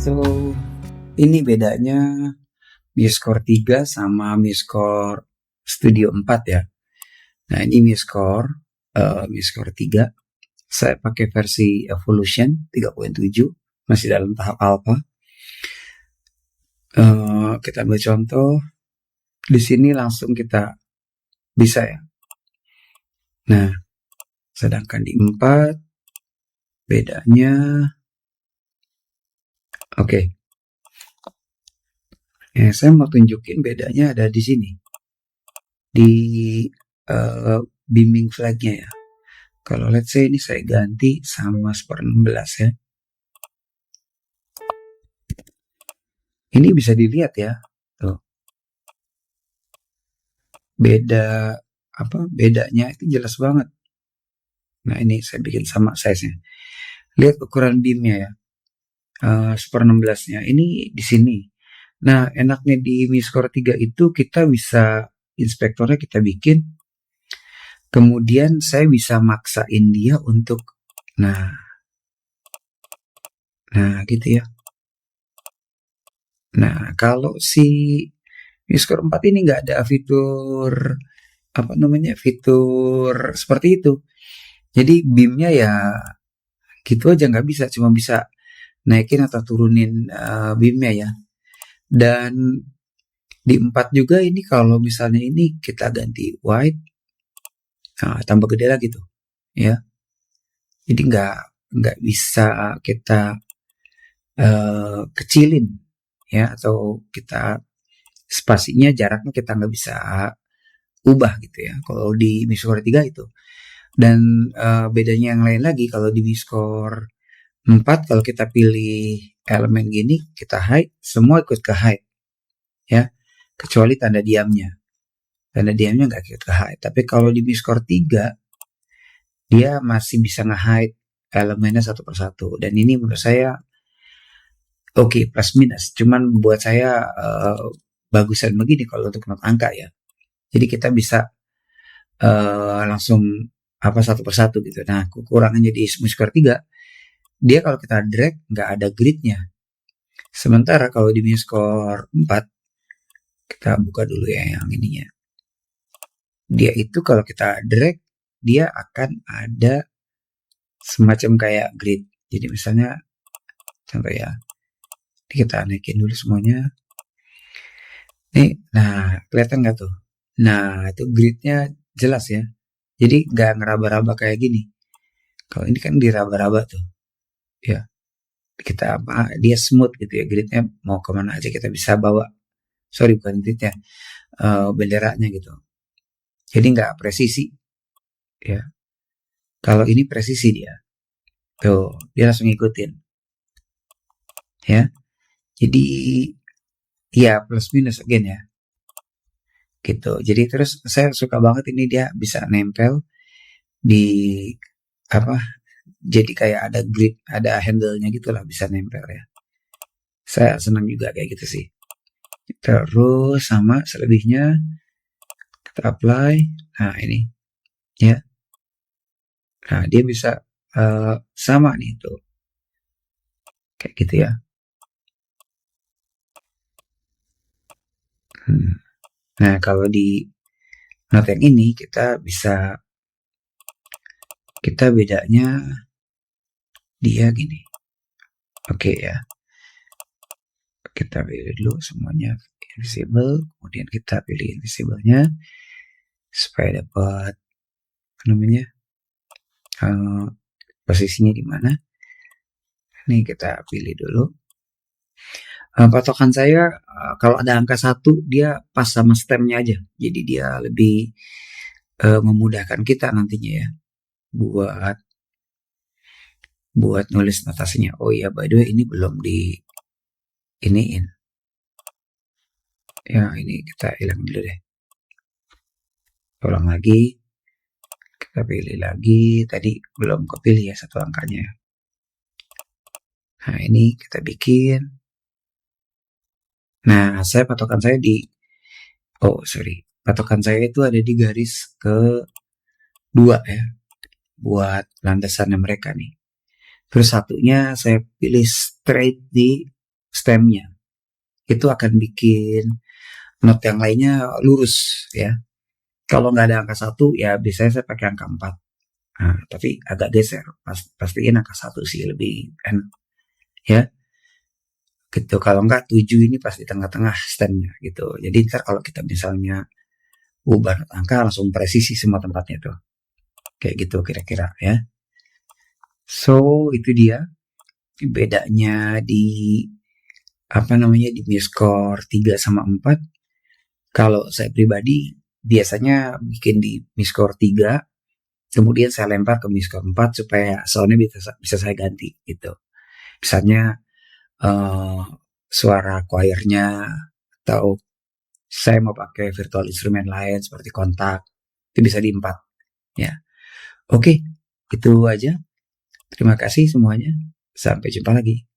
So, ini bedanya MuseScore 3 sama MuseScore Studio 4 ya. Nah, ini MuseScore 3. Saya pakai versi Evolution 3.7, masih dalam tahap alpha. Kita ambil contoh. Di sini langsung kita bisa ya. Nah, sedangkan di 4 bedanya oke. Saya mau tunjukin bedanya ada di sini. Di beaming flagnya ya. Kalau let's say ini saya ganti sama 1/16 ya. Ini bisa dilihat ya. Tuh. Bedanya itu jelas banget. Nah, ini saya bikin sama size-nya. Lihat ukuran beamnya ya. 1/16-nya ini di sini. Nah, enaknya di MuseScore 3 itu kita bisa inspektornya kita bikin. Kemudian saya bisa maksain dia untuk nah gitu ya. Nah, kalau si MuseScore 4 ini nggak ada fitur fitur seperti itu. Jadi beamnya ya gitu aja, nggak bisa, cuma bisa naikin atau turunin beamnya ya. Dan di 4 juga ini kalau misalnya ini kita ganti white, tambah gede lagi tuh ya. Jadi nggak bisa kita kecilin ya, atau kita spasinya jaraknya kita nggak bisa ubah gitu ya kalau di MuseScore 3 itu. Dan bedanya yang lain lagi, kalau di MuseScore 4 kalau kita pilih elemen gini, kita hide, semua ikut ke hide ya, kecuali tanda diamnya nggak ikut ke hide. Tapi kalau di MuseScore 3 dia masih bisa nge-hide elemennya satu persatu, dan ini menurut saya oke, plus minus, cuman buat saya bagusan begini kalau untuk not angka ya. Jadi kita bisa langsung satu persatu gitu. Nah, kekurangannya di MuseScore 3, dia kalau kita drag nggak ada gridnya. Sementara kalau di MuseScore 4, kita buka dulu ya yang ininya. Dia itu kalau kita drag, dia akan ada semacam kayak grid. Jadi misalnya contoh ya, kita naikin dulu semuanya. Nih, nah kelihatan nggak tuh? Nah, itu gridnya jelas ya. Jadi nggak ngeraba-raba kayak gini. Kalau ini kan diraba-raba tuh, ya. Dia smooth gitu ya, gridnya mau kemana aja kita bisa bawa. Sorry, bukan gridnya, benderanya gitu. Jadi nggak presisi, ya. Kalau ini presisi dia, tuh dia langsung ngikutin, ya. Jadi ya plus minus again ya, gitu. Jadi terus saya suka banget ini dia bisa nempel di jadi kayak ada grid, ada handle-nya gitu lah, bisa nempel ya. Saya senang juga kayak gitu sih. Terus sama selebihnya kita apply. Nah, ini ya. Nah, dia bisa sama nih tuh. Kayak gitu ya. Nah, kalau di not yang ini kita bedanya dia gini. Oke ya. Kita pilih dulu semuanya invisible, kemudian kita pilih invisible-nya supaya dapat posisinya di mana. Ini kita pilih dulu. Patokan saya kalau ada angka 1 dia pas sama stemnya aja. Jadi dia lebih memudahkan kita nantinya ya buat nulis notasinya. Oh iya, by the way ini belum di iniin. Ya, ini kita hilang dulu deh. Ulang lagi. Kita pilih lagi. Tadi belum kepilih ya satu angkanya. Nah, ini kita bikin. Nah, patokan saya itu ada di garis ke-2 ya, buat landasannya mereka nih. Terus satunya saya pilih straight di stemnya. Itu akan bikin not yang lainnya lurus ya. Kalau nggak ada angka 1 ya biasanya saya pakai angka 4. Nah, tapi agak geser. Pastiin angka 1 sih lebih enak ya. Gitu. Kalau nggak 7 ini pasti tengah-tengah stemnya gitu. Jadi ntar kalau kita misalnya ubah angka langsung presisi semua tempatnya tuh. Kayak gitu kira-kira ya. So itu dia bedanya di di MISCOR 3 sama 4. Kalau saya pribadi biasanya bikin di MISCOR 3, kemudian saya lempar ke MISCOR 4 supaya soundnya bisa saya ganti gitu. Misalnya suara choirnya atau saya mau pakai virtual instrumen lain seperti kontak, itu bisa di 4 ya. Oke, itu aja. Terima kasih semuanya. Sampai jumpa lagi.